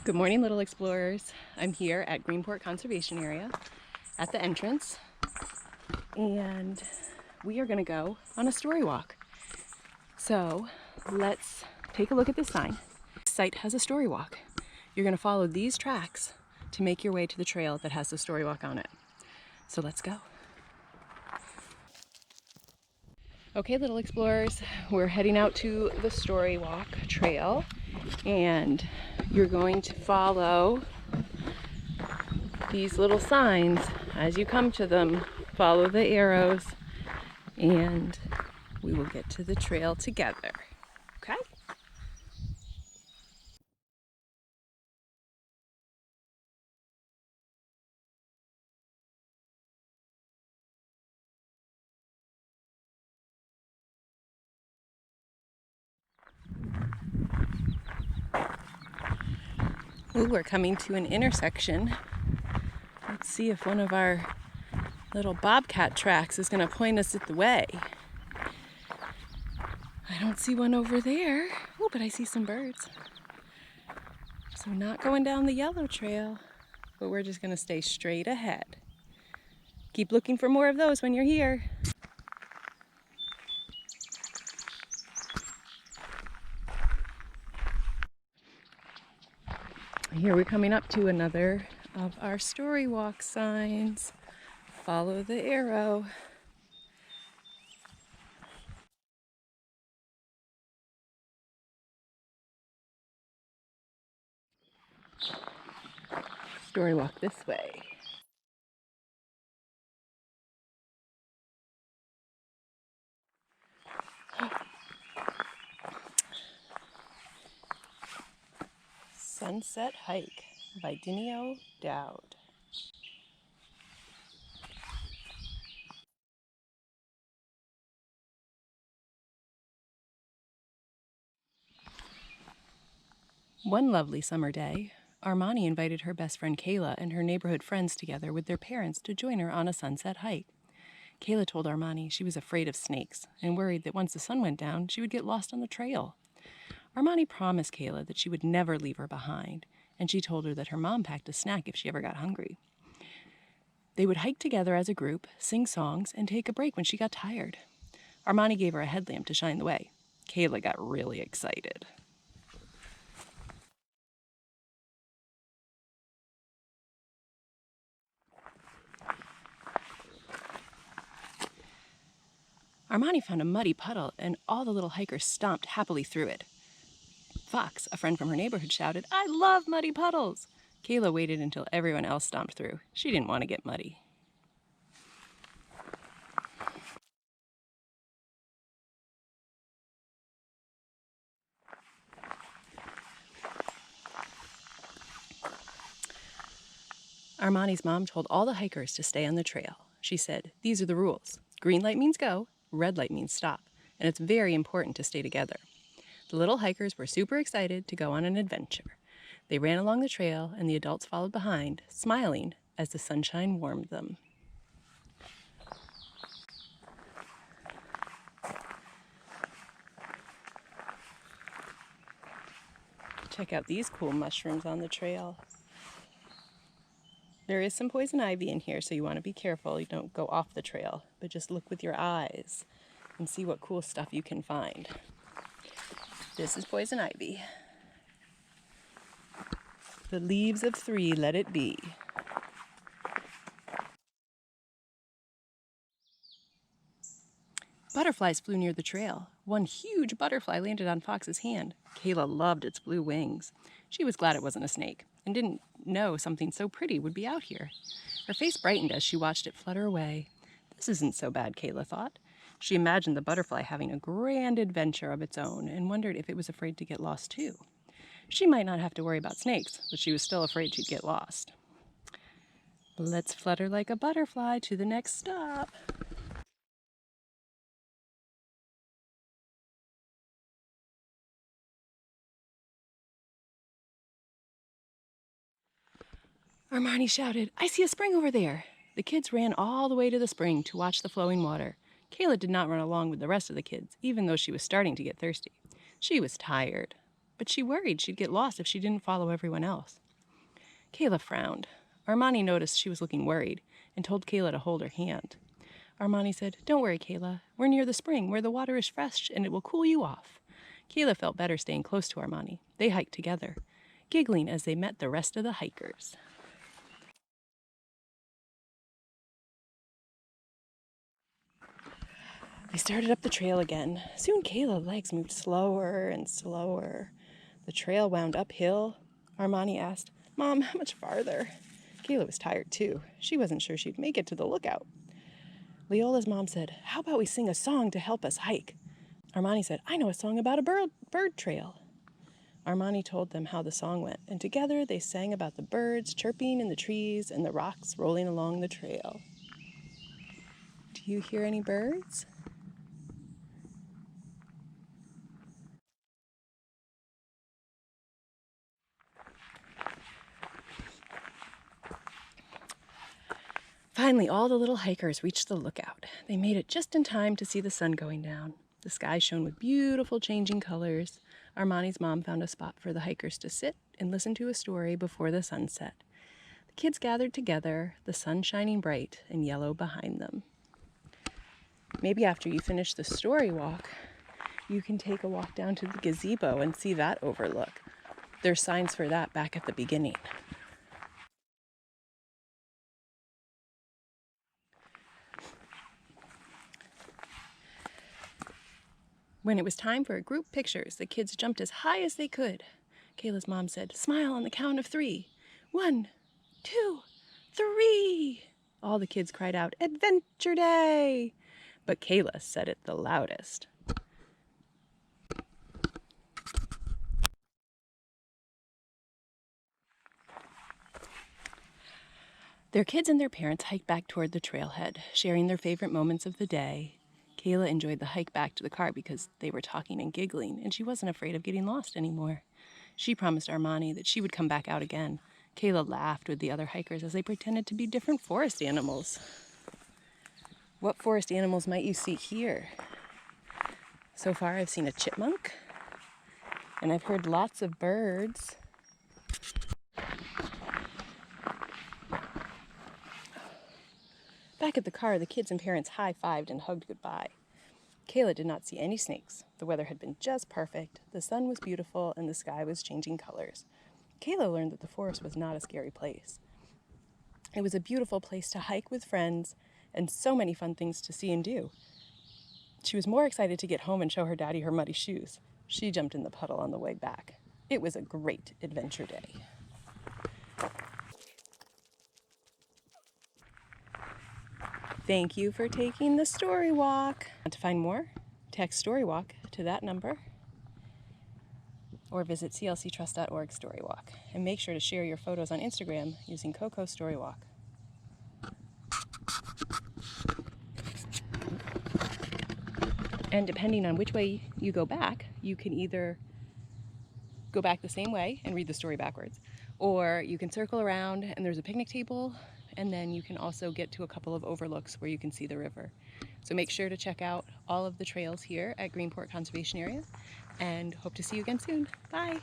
Good morning, little explorers. I'm here at Greenport Conservation Area at the entrance, and we are going to go on a story walk. So let's take a look at this sign. This site has a story walk. You're going to follow these tracks to make your way to the trail that has the story walk on it. So let's go. Okay, little explorers, we're heading out to the story walk trail, and you're going to follow these little signs as you come to them. Follow the arrows and we will get to the trail together. Okay? Ooh, we're coming to an intersection. Let's see if one of our little bobcat tracks is going to point us at the way. I don't see one over there. Oh, but I see some birds. So not going down the yellow trail, but we're just going to stay straight ahead. Keep looking for more of those when you're here. Here we're coming up to another of our story walk signs. Follow the arrow. Story walk this way. Sunset Hike by Dinio Dowd. One lovely summer day, Armani invited her best friend Kayla and her neighborhood friends together with their parents to join her on a sunset hike. Kayla told Armani she was afraid of snakes and worried that once the sun went down, she would get lost on the trail. Armani promised Kayla that she would never leave her behind, and she told her that her mom packed a snack if she ever got hungry. They would hike together as a group, sing songs, and take a break when she got tired. Armani gave her a headlamp to shine the way. Kayla got really excited. Armani found a muddy puddle, and all the little hikers stomped happily through it. Fox, a friend from her neighborhood, shouted, "I love muddy puddles!" Kayla waited until everyone else stomped through. She didn't want to get muddy. Armani's mom told all the hikers to stay on the trail. She said, "These are the rules. Green light means go, red light means stop, and it's very important to stay together." The little hikers were super excited to go on an adventure. They ran along the trail, and the adults followed behind, smiling as the sunshine warmed them. Check out these cool mushrooms on the trail. There is some poison ivy in here, so you want to be careful. You don't go off the trail, but just look with your eyes and see what cool stuff you can find. This is poison ivy. The leaves of 3, let it be. Butterflies flew near the trail. One huge butterfly landed on Fox's hand. Kayla loved its blue wings. She was glad it wasn't a snake and didn't know something so pretty would be out here. Her face brightened as she watched it flutter away. This isn't so bad, Kayla thought. She imagined the butterfly having a grand adventure of its own and wondered if it was afraid to get lost too. She might not have to worry about snakes, but she was still afraid she'd get lost. Let's flutter like a butterfly to the next stop. Armani shouted, "I see a spring over there." The kids ran all the way to the spring to watch the flowing water. Kayla did not run along with the rest of the kids, even though she was starting to get thirsty. She was tired. but she worried she'd get lost if she didn't follow everyone else. Kayla frowned. Armani noticed she was looking worried and told Kayla to hold her hand. Armani said, "Don't worry, Kayla. We're near the spring where the water is fresh and it will cool you off." Kayla felt better staying close to Armani. They hiked together, giggling as they met the rest of the hikers. They started up the trail again. Soon Kayla's legs moved slower and slower. The trail wound uphill. Armani asked, "Mom, how much farther?" Kayla was tired too. She wasn't sure she'd make it to the lookout. Leola's mom said, "How about we sing a song to help us hike?" Armani said, "I know a song about a bird trail." Armani told them how the song went, and together they sang about the birds chirping in the trees and the rocks rolling along the trail. Do you hear any birds? Finally, all the little hikers reached the lookout. They made it just in time to see the sun going down. The sky shone with beautiful changing colors. Armani's mom found a spot for the hikers to sit and listen to a story before the sun set. The kids gathered together, the sun shining bright and yellow behind them. Maybe after you finish the story walk, you can take a walk down to the gazebo and see that overlook. There's signs for that back at the beginning. When it was time for group pictures, the kids jumped as high as they could. Kayla's mom said, "Smile on the count of 3. 1, 2, 3. All the kids cried out, "Adventure Day!" But Kayla said it the loudest. Their kids and their parents hiked back toward the trailhead, sharing their favorite moments of the day. Kayla enjoyed the hike back to the car because they were talking and giggling, and she wasn't afraid of getting lost anymore. She promised Armani that she would come back out again. Kayla laughed with the other hikers as they pretended to be different forest animals. What forest animals might you see here? So far, I've seen a chipmunk, and I've heard lots of birds. Back at the car, the kids and parents high-fived and hugged goodbye. Kayla did not see any snakes. The weather had been just perfect. The sun was beautiful and the sky was changing colors. Kayla learned that the forest was not a scary place. It was a beautiful place to hike with friends and so many fun things to see and do. She was more excited to get home and show her daddy her muddy shoes. She jumped in the puddle on the way back. It was a great adventure day. Thank you for taking the story walk. Want to find more? Text StoryWalk to that number or visit clctrust.org/storywalk. And make sure to share your photos on Instagram using Coco StoryWalk. And depending on which way you go back, you can either go back the same way and read the story backwards, or you can circle around and there's a picnic table, and then you can also get to a couple of overlooks where you can see the river. So make sure to check out all of the trails here at Greenport Conservation Area, and hope to see you again soon. Bye!